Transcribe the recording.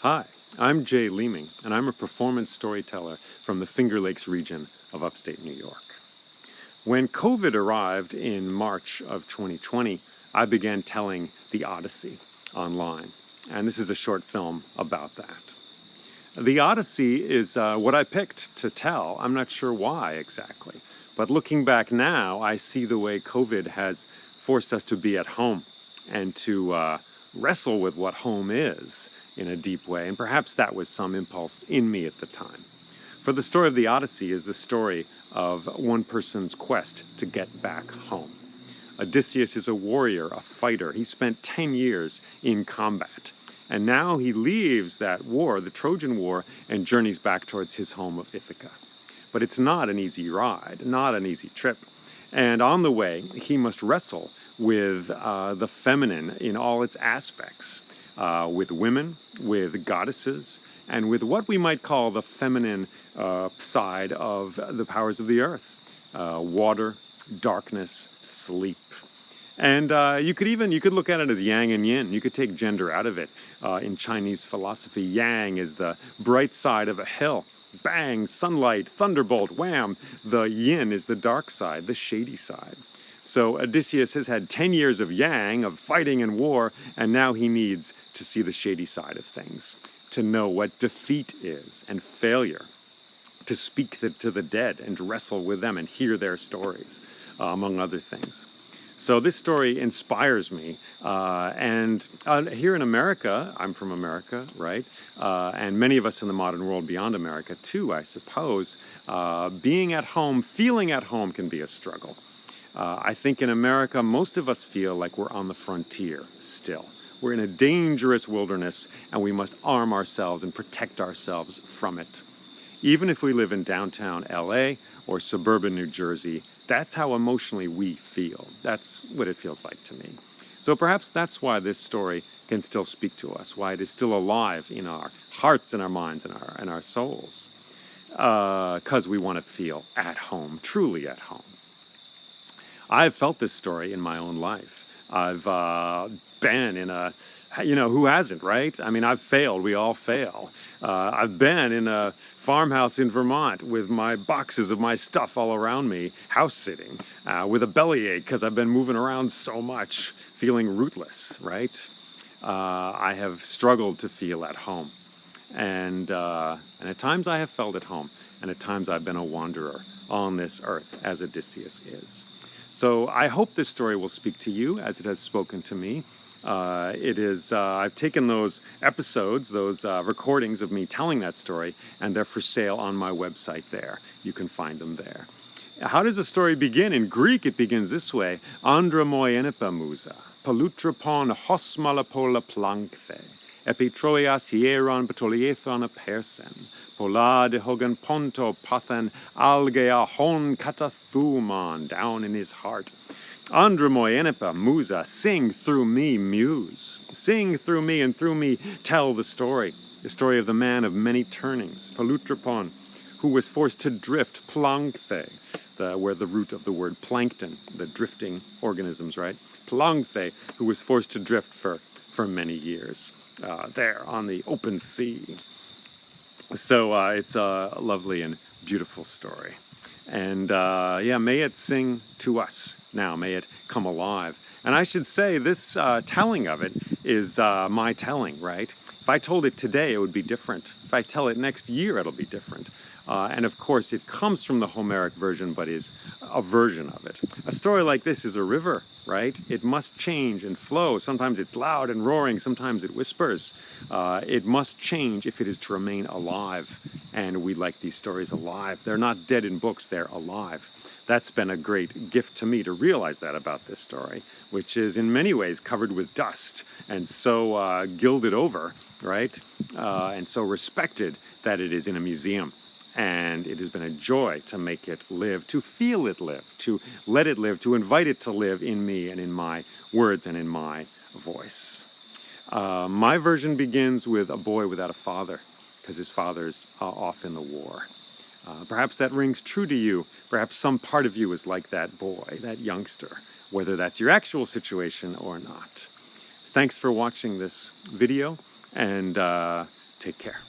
Hi, I'm Jay Leeming, and I'm a performance storyteller from the Finger Lakes region of upstate New York. When COVID arrived in March of 2020, I began telling the Odyssey online, and this is a short film about that. The Odyssey is what I picked to tell. I'm not sure why exactly, but looking back now, I see the way COVID has forced us to be at home and to wrestle with what home is in a deep way, and perhaps that was some impulse in me at the time. For the story of the Odyssey is the story of one person's quest to get back home. Odysseus is a warrior, a fighter. He spent 10 years in combat, and now he leaves that war, the Trojan War, and journeys back towards his home of Ithaca. But it's not an easy ride, not an easy trip. And on the way, he must wrestle with the feminine in all its aspects, with women, with goddesses, and with what we might call the feminine side of the powers of the earth, water, darkness, sleep. And you could look at it as yang and yin. You could take gender out of it. In Chinese philosophy, yang is the bright side of a hill. Bang, sunlight, thunderbolt, wham. The yin is the dark side, the shady side. So Odysseus has had 10 years of yang, of fighting and war, and now he needs to see the shady side of things, to know what defeat is and failure, to speak to the dead and wrestle with them and hear their stories, among other things. So this story inspires me, and here in America, I'm from America, right? And many of us in the modern world beyond America too, I suppose, being at home, feeling at home can be a struggle. I think in America, most of us feel like we're on the frontier still. We're in a dangerous wilderness, and we must arm ourselves and protect ourselves from it. Even if we live in downtown LA or suburban New Jersey, that's how emotionally we feel. That's what it feels like to me. So perhaps that's why this story can still speak to us, why it is still alive in our hearts and our minds and our souls. Because we want to feel at home, truly at home. I've felt this story in my own life. I've been in a, who hasn't, right? I mean, I've failed. We all fail. I've been in a farmhouse in Vermont with my boxes of my stuff all around me, house sitting, with a bellyache because I've been moving around so much, feeling rootless, right? I have struggled to feel at home. And at times I have felt at home, and at times I've been a wanderer on this earth, as Odysseus is. So I hope this story will speak to you as it has spoken to me. I've taken those episodes, those recordings of me telling that story, and they're for sale on my website there. You can find them there. How does the story begin? In Greek, it begins this way. Andra moi enipa musa, palutropon hosmalapola plankthe, epitroias hieron patoliethon persen, pola de hogan ponto pathan algea hon katathuman, down in his heart. Andra moi enipa musa, sing through me, muse. Sing through me, and through me tell the story of the man of many turnings, palutropon, who was forced to drift, plankthe, where the root of the word plankton, the drifting organisms, right? Plankthe, who was forced to drift for many years, there on the open sea. So it's a lovely and beautiful story. And may it sing to us now. May it come alive. And I should say this telling of it is my telling, right? If I told it today, it would be different. If I tell it next year, it'll be different. And of course, it comes from the Homeric version, but is a version of it. A story like this is a river, right? It must change and flow. Sometimes it's loud and roaring. Sometimes it whispers. It must change if it is to remain alive. And we like these stories alive. They're not dead in books. They're alive. That's been a great gift to me to realize that about this story, which is in many ways covered with dust and so gilded over, right? And so respected that it is in a museum. And it has been a joy to make it live, to feel it live, to let it live, to invite it to live in me and in my words and in my voice. My version begins with a boy without a father, because his father's off in the war. Perhaps that rings true to you. Perhaps some part of you is like that boy, that youngster, whether that's your actual situation or not. Thanks for watching this video, and Take care.